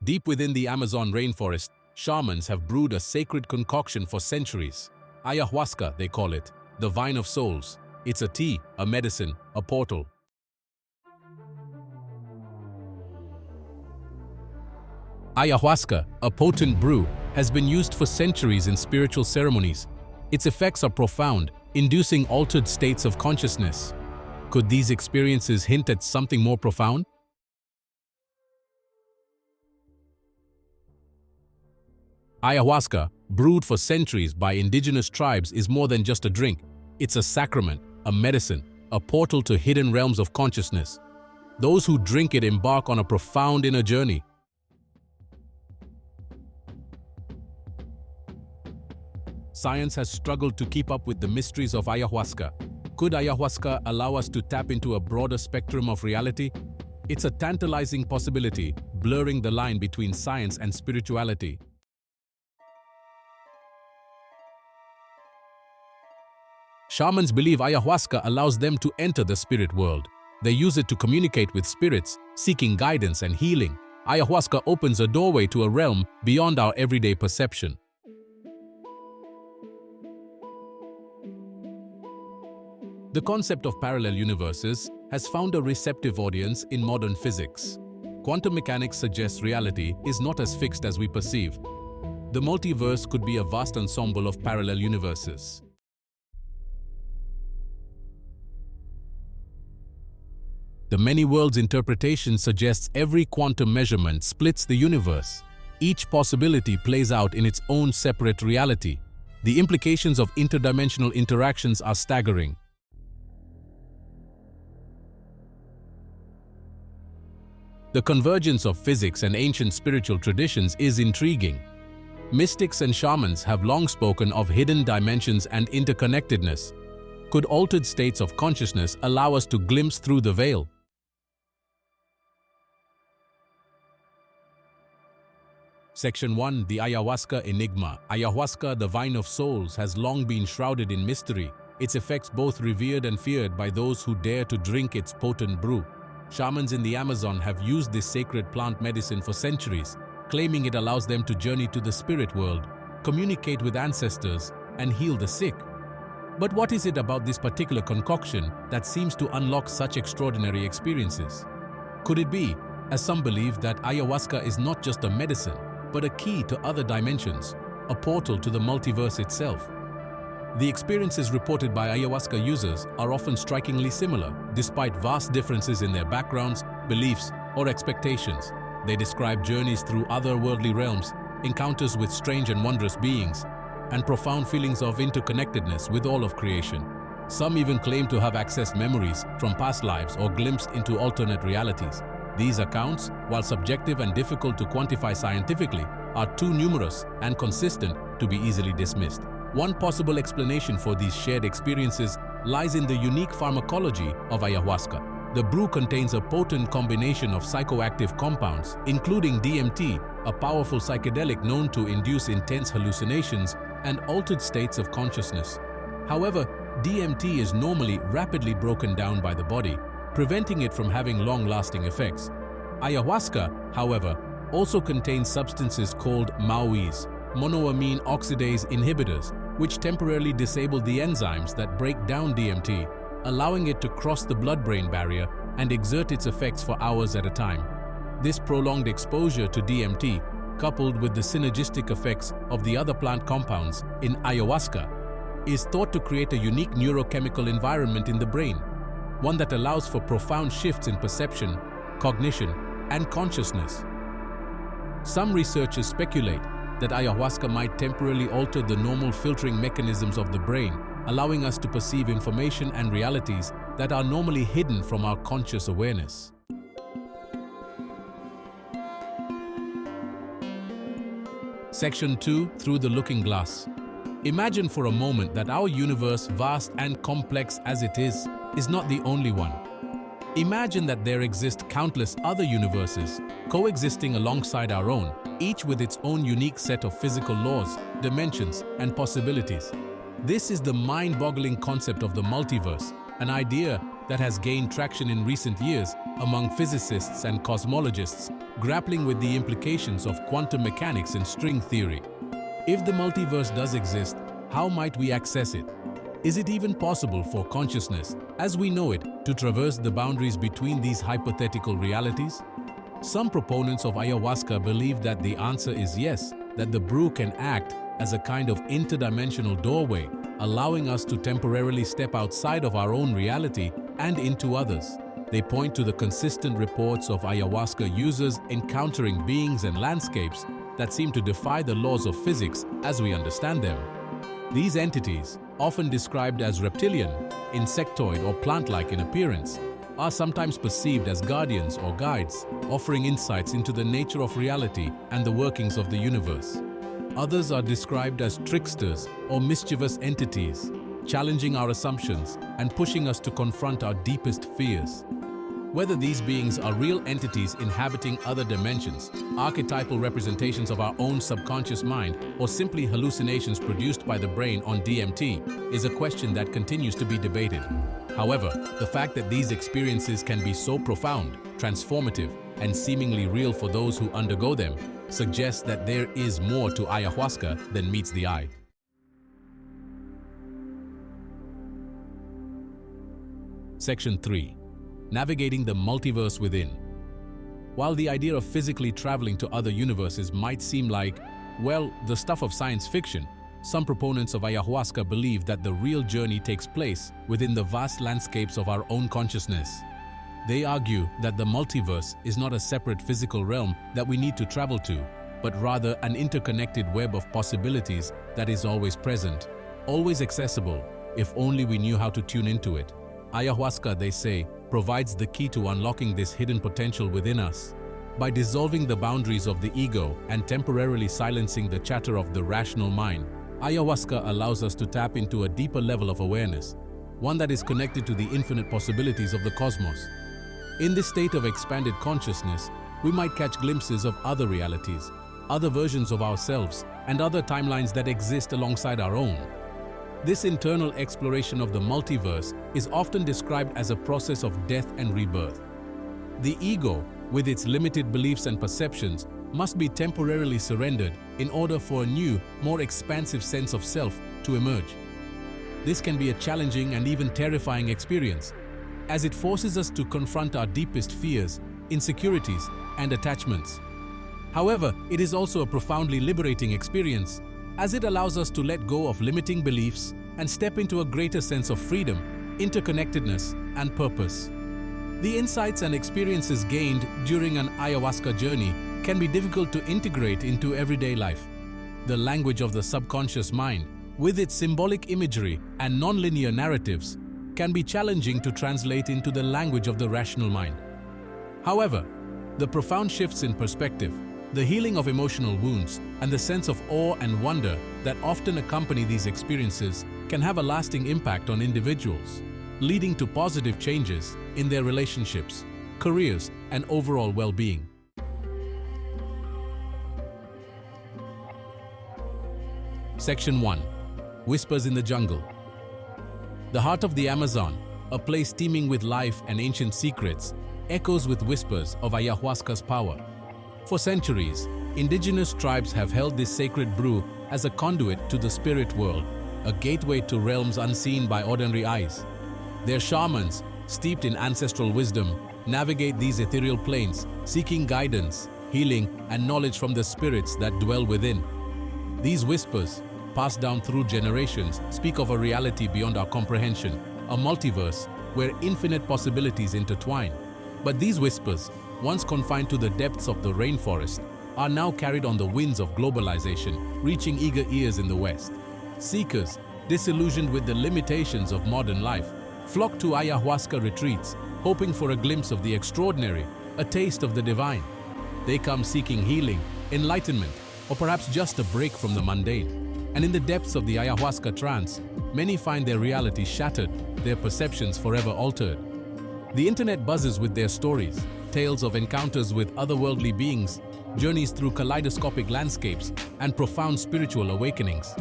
Deep within the Amazon rainforest, shamans have brewed a sacred concoction for centuries. Ayahuasca, they call it, the vine of souls. It's a tea, a medicine, a portal. Ayahuasca, a potent brew, has been used for centuries in spiritual ceremonies. Its effects are profound, inducing altered states of consciousness. Could these experiences hint at something more profound? Ayahuasca, brewed for centuries by indigenous tribes, is more than just a drink. It's a sacrament, a medicine, a portal to hidden realms of consciousness. Those who drink it embark on a profound inner journey. Science has struggled to keep up with the mysteries of ayahuasca. Could ayahuasca allow us to tap into a broader spectrum of reality? It's a tantalizing possibility, blurring the line between science and spirituality. Shamans believe ayahuasca allows them to enter the spirit world. They use it to communicate with spirits, seeking guidance and healing. Ayahuasca opens a doorway to a realm beyond our everyday perception. The concept of parallel universes has found a receptive audience in modern physics. Quantum mechanics suggests reality is not as fixed as we perceive. The multiverse could be a vast ensemble of parallel universes. The many worlds interpretation suggests every quantum measurement splits the universe. Each possibility plays out in its own separate reality. The implications of interdimensional interactions are staggering. The convergence of physics and ancient spiritual traditions is intriguing. Mystics and shamans have long spoken of hidden dimensions and interconnectedness. Could altered states of consciousness allow us to glimpse through the veil? Section 1. The Ayahuasca Enigma. Ayahuasca, the vine of souls, has long been shrouded in mystery, its effects both revered and feared by those who dare to drink its potent brew. Shamans in the Amazon have used this sacred plant medicine for centuries, claiming it allows them to journey to the spirit world, communicate with ancestors, and heal the sick. But what is it about this particular concoction that seems to unlock such extraordinary experiences? Could it be, as some believe, that ayahuasca is not just a medicine, but a key to other dimensions, a portal to the multiverse itself? The experiences reported by ayahuasca users are often strikingly similar, despite vast differences in their backgrounds, beliefs, or expectations. They describe journeys through otherworldly realms, encounters with strange and wondrous beings, and profound feelings of interconnectedness with all of creation. Some even claim to have accessed memories from past lives or glimpsed into alternate realities. These accounts, while subjective and difficult to quantify scientifically, are too numerous and consistent to be easily dismissed. One possible explanation for these shared experiences lies in the unique pharmacology of ayahuasca. The brew contains a potent combination of psychoactive compounds, including DMT, a powerful psychedelic known to induce intense hallucinations and altered states of consciousness. However, DMT is normally rapidly broken down by the body, preventing it from having long-lasting effects. Ayahuasca, however, also contains substances called MAOIs, monoamine oxidase inhibitors, which temporarily disable the enzymes that break down DMT, allowing it to cross the blood-brain barrier and exert its effects for hours at a time. This prolonged exposure to DMT, coupled with the synergistic effects of the other plant compounds in ayahuasca, is thought to create a unique neurochemical environment in the brain, one that allows for profound shifts in perception, cognition, and consciousness. Some researchers speculate that ayahuasca might temporarily alter the normal filtering mechanisms of the brain, allowing us to perceive information and realities that are normally hidden from our conscious awareness. Section 2. Through the Looking Glass. Imagine for a moment that our universe, vast and complex as it is not the only one. Imagine that there exist countless other universes coexisting alongside our own, each with its own unique set of physical laws, dimensions, and possibilities. This is the mind-boggling concept of the multiverse, an idea that has gained traction in recent years among physicists and cosmologists grappling with the implications of quantum mechanics and string theory. If the multiverse does exist, how might we access it? Is it even possible for consciousness, as we know it, to traverse the boundaries between these hypothetical realities? Some proponents of ayahuasca believe that the answer is yes, that the brew can act as a kind of interdimensional doorway, allowing us to temporarily step outside of our own reality and into others. They point to the consistent reports of ayahuasca users encountering beings and landscapes that seem to defy the laws of physics as we understand them. These entities, often described as reptilian, insectoid, or plant-like in appearance, are sometimes perceived as guardians or guides, offering insights into the nature of reality and the workings of the universe. Others are described as tricksters or mischievous entities, challenging our assumptions and pushing us to confront our deepest fears. Whether these beings are real entities inhabiting other dimensions, archetypal representations of our own subconscious mind, or simply hallucinations produced by the brain on DMT, is a question that continues to be debated. However, the fact that these experiences can be so profound, transformative, and seemingly real for those who undergo them suggests that there is more to ayahuasca than meets the eye. Section 3. Navigating the multiverse within. While the idea of physically traveling to other universes might seem like, well, the stuff of science fiction, some proponents of ayahuasca believe that the real journey takes place within the vast landscapes of our own consciousness. They argue that the multiverse is not a separate physical realm that we need to travel to, but rather an interconnected web of possibilities that is always present, always accessible, if only we knew how to tune into it. Ayahuasca, they say, provides the key to unlocking this hidden potential within us. By dissolving the boundaries of the ego and temporarily silencing the chatter of the rational mind, ayahuasca allows us to tap into a deeper level of awareness, one that is connected to the infinite possibilities of the cosmos. In this state of expanded consciousness, we might catch glimpses of other realities, other versions of ourselves, and other timelines that exist alongside our own. This internal exploration of the multiverse is often described as a process of death and rebirth. The ego, with its limited beliefs and perceptions, must be temporarily surrendered in order for a new, more expansive sense of self to emerge. This can be a challenging and even terrifying experience, as it forces us to confront our deepest fears, insecurities, and attachments. However, it is also a profoundly liberating experience, as it allows us to let go of limiting beliefs and step into a greater sense of freedom, interconnectedness, and purpose. The insights and experiences gained during an ayahuasca journey can be difficult to integrate into everyday life. The language of the subconscious mind, with its symbolic imagery and non-linear narratives, can be challenging to translate into the language of the rational mind. However, the profound shifts in perspective, the healing of emotional wounds, and the sense of awe and wonder that often accompany these experiences can have a lasting impact on individuals, leading to positive changes in their relationships, careers, and overall well-being. Section 1. Whispers in the Jungle. The heart of the Amazon, a place teeming with life and ancient secrets, echoes with whispers of ayahuasca's power. For centuries, indigenous tribes have held this sacred brew as a conduit to the spirit world, a gateway to realms unseen by ordinary eyes. Their shamans, steeped in ancestral wisdom, navigate these ethereal planes, seeking guidance, healing, and knowledge from the spirits that dwell within. These whispers, passed down through generations, speak of a reality beyond our comprehension, a multiverse where infinite possibilities intertwine. But these whispers, once confined to the depths of the rainforest, are now carried on the winds of globalization, reaching eager ears in the West. Seekers, disillusioned with the limitations of modern life, flock to ayahuasca retreats, hoping for a glimpse of the extraordinary, a taste of the divine. They come seeking healing, enlightenment, or perhaps just a break from the mundane. And in the depths of the ayahuasca trance, many find their reality shattered, their perceptions forever altered. The internet buzzes with their stories, tales of encounters with otherworldly beings, journeys through kaleidoscopic landscapes, and profound spiritual awakenings.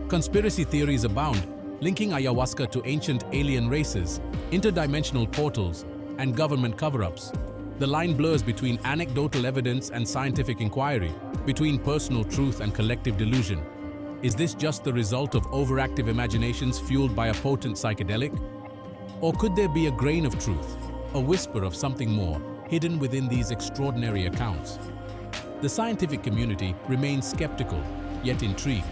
Conspiracy theories abound, linking ayahuasca to ancient alien races, interdimensional portals, and government cover-ups. The line blurs between anecdotal evidence and scientific inquiry, between personal truth and collective delusion. Is this just the result of overactive imaginations fueled by a potent psychedelic? Or could there be a grain of truth, a whisper of something more, hidden within these extraordinary accounts? The scientific community remains skeptical, yet intrigued.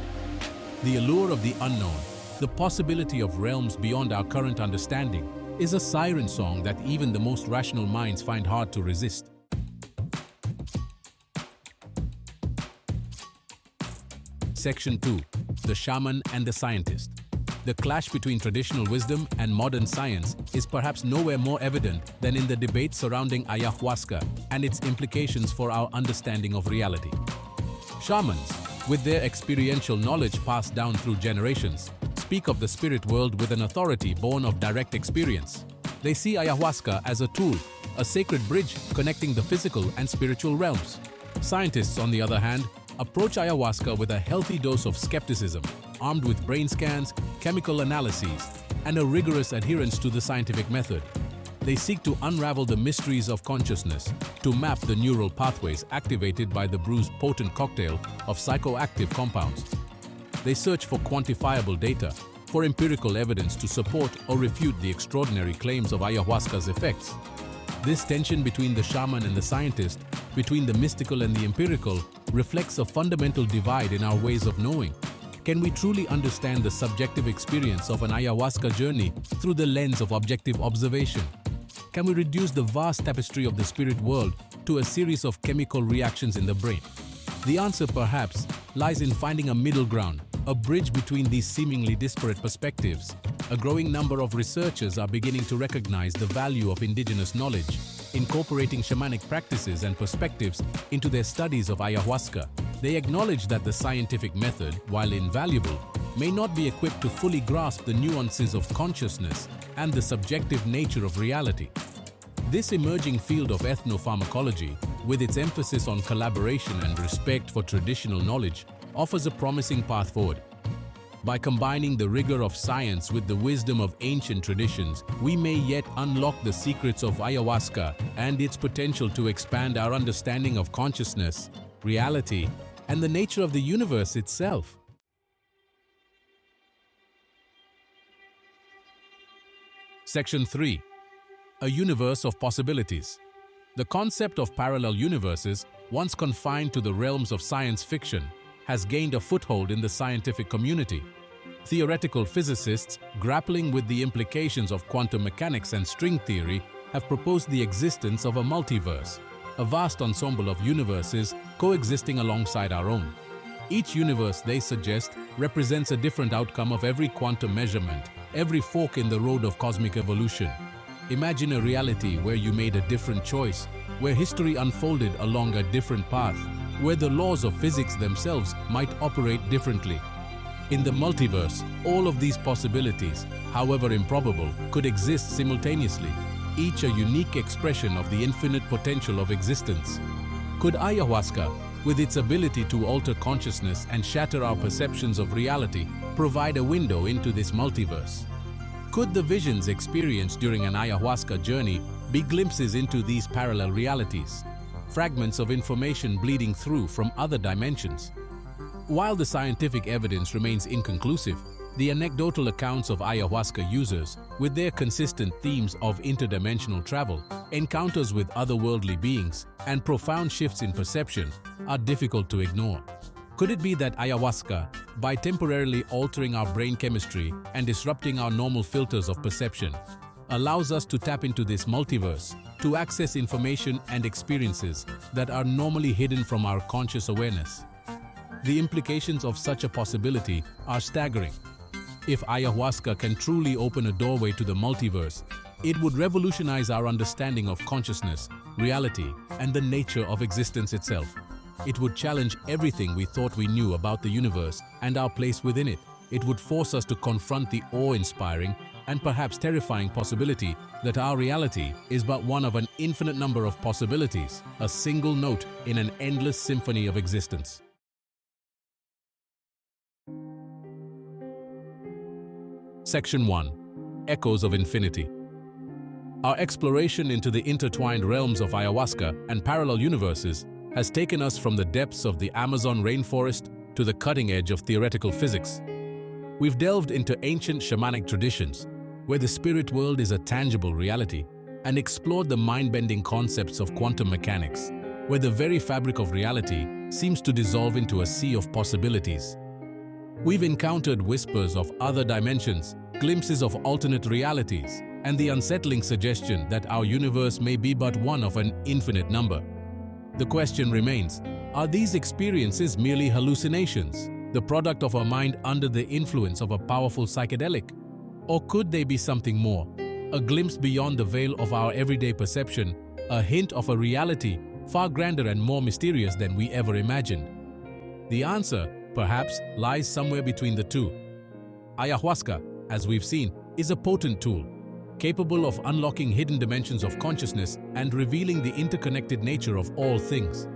The allure of the unknown, the possibility of realms beyond our current understanding, is a siren song that even the most rational minds find hard to resist. Section 2. The Shaman and the Scientist. The clash between traditional wisdom and modern science is perhaps nowhere more evident than in the debate surrounding ayahuasca and its implications for our understanding of reality. Shamans, with their experiential knowledge passed down through generations, speak of the spirit world with an authority born of direct experience. They see ayahuasca as a tool, a sacred bridge connecting the physical and spiritual realms. Scientists, on the other hand, approach ayahuasca with a healthy dose of skepticism, armed with brain scans, chemical analyses, and a rigorous adherence to the scientific method. They seek to unravel the mysteries of consciousness, to map the neural pathways activated by the brew's potent cocktail of psychoactive compounds. They search for quantifiable data, for empirical evidence to support or refute the extraordinary claims of ayahuasca's effects. This tension between the shaman and the scientist, between the mystical and the empirical, reflects a fundamental divide in our ways of knowing. Can we truly understand the subjective experience of an ayahuasca journey through the lens of objective observation? Can we reduce the vast tapestry of the spirit world to a series of chemical reactions in the brain? The answer, perhaps, lies in finding a middle ground, a bridge between these seemingly disparate perspectives. A growing number of researchers are beginning to recognize the value of indigenous knowledge, incorporating shamanic practices and perspectives into their studies of ayahuasca. They acknowledge that the scientific method, while invaluable, may not be equipped to fully grasp the nuances of consciousness and the subjective nature of reality. This emerging field of ethnopharmacology, with its emphasis on collaboration and respect for traditional knowledge, offers a promising path forward. By combining the rigor of science with the wisdom of ancient traditions, we may yet unlock the secrets of ayahuasca and its potential to expand our understanding of consciousness, reality, and the nature of the universe itself. Section 3. A universe of possibilities. The concept of parallel universes, once confined to the realms of science fiction, has gained a foothold in the scientific community. Theoretical physicists, grappling with the implications of quantum mechanics and string theory, have proposed the existence of a multiverse, a vast ensemble of universes coexisting alongside our own. Each universe, they suggest, represents a different outcome of every quantum measurement, every fork in the road of cosmic evolution. Imagine a reality where you made a different choice, where history unfolded along a different path, where the laws of physics themselves might operate differently. In the multiverse, all of these possibilities, however improbable, could exist simultaneously, each a unique expression of the infinite potential of existence. Could ayahuasca, with its ability to alter consciousness and shatter our perceptions of reality, provide a window into this multiverse? Could the visions experienced during an ayahuasca journey be glimpses into these parallel realities, fragments of information bleeding through from other dimensions? While the scientific evidence remains inconclusive, the anecdotal accounts of ayahuasca users, with their consistent themes of interdimensional travel, encounters with otherworldly beings, and profound shifts in perception, are difficult to ignore. Could it be that ayahuasca, by temporarily altering our brain chemistry and disrupting our normal filters of perception, allows us to tap into this multiverse, to access information and experiences that are normally hidden from our conscious awareness? The implications of such a possibility are staggering. If ayahuasca can truly open a doorway to the multiverse, it would revolutionize our understanding of consciousness, reality, and the nature of existence itself. It would challenge everything we thought we knew about the universe and our place within it. It would force us to confront the awe-inspiring and perhaps terrifying possibility that our reality is but one of an infinite number of possibilities, a single note in an endless symphony of existence. Section 1. Echoes of Infinity. Our exploration into the intertwined realms of ayahuasca and parallel universes has taken us from the depths of the Amazon rainforest to the cutting edge of theoretical physics. We've delved into ancient shamanic traditions, where the spirit world is a tangible reality, and explored the mind-bending concepts of quantum mechanics, where the very fabric of reality seems to dissolve into a sea of possibilities. We've encountered whispers of other dimensions, glimpses of alternate realities, and the unsettling suggestion that our universe may be but one of an infinite number. The question remains, are these experiences merely hallucinations, the product of our mind under the influence of a powerful psychedelic? Or could they be something more, a glimpse beyond the veil of our everyday perception, a hint of a reality far grander and more mysterious than we ever imagined? The answer, perhaps, lies somewhere between the two. Ayahuasca, as we've seen, is a potent tool, capable of unlocking hidden dimensions of consciousness and revealing the interconnected nature of all things.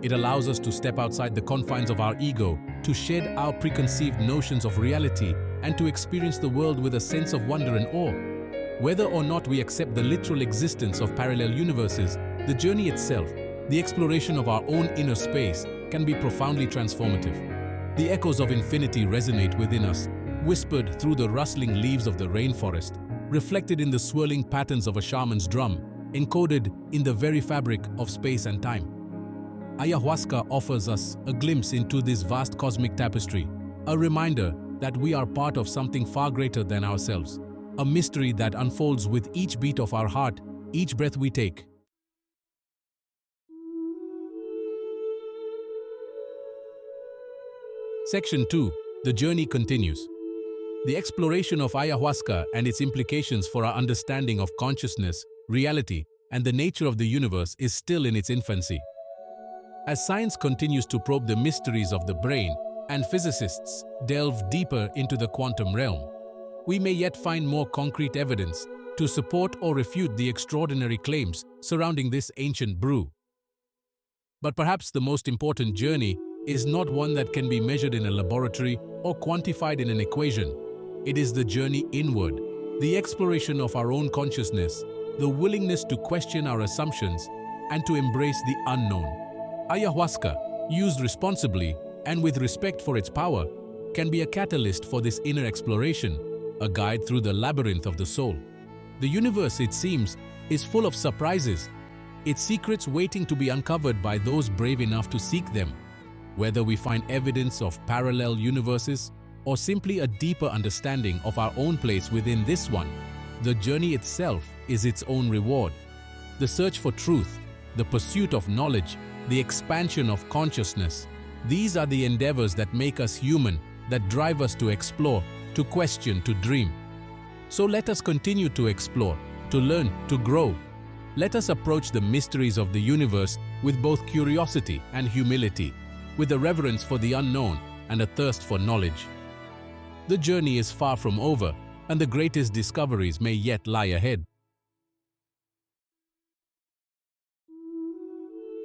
It allows us to step outside the confines of our ego, to shed our preconceived notions of reality, and to experience the world with a sense of wonder and awe. Whether or not we accept the literal existence of parallel universes, the journey itself, the exploration of our own inner space, can be profoundly transformative. The echoes of infinity resonate within us, whispered through the rustling leaves of the rainforest, reflected in the swirling patterns of a shaman's drum, encoded in the very fabric of space and time. Ayahuasca offers us a glimpse into this vast cosmic tapestry, a reminder that we are part of something far greater than ourselves, a mystery that unfolds with each beat of our heart, each breath we take. Section 2. The journey continues. The exploration of ayahuasca and its implications for our understanding of consciousness, reality, and the nature of the universe is still in its infancy. As science continues to probe the mysteries of the brain and physicists delve deeper into the quantum realm, we may yet find more concrete evidence to support or refute the extraordinary claims surrounding this ancient brew. But perhaps the most important journey is not one that can be measured in a laboratory or quantified in an equation. It is the journey inward, the exploration of our own consciousness, the willingness to question our assumptions, and to embrace the unknown. Ayahuasca, used responsibly and with respect for its power, can be a catalyst for this inner exploration, a guide through the labyrinth of the soul. The universe, it seems, is full of surprises, its secrets waiting to be uncovered by those brave enough to seek them. Whether we find evidence of parallel universes or simply a deeper understanding of our own place within this one, the journey itself is its own reward. The search for truth, the pursuit of knowledge, the expansion of consciousness, these are the endeavors that make us human, that drive us to explore, to question, to dream. So let us continue to explore, to learn, to grow. Let us approach the mysteries of the universe with both curiosity and humility, with a reverence for the unknown and a thirst for knowledge. The journey is far from over, and the greatest discoveries may yet lie ahead.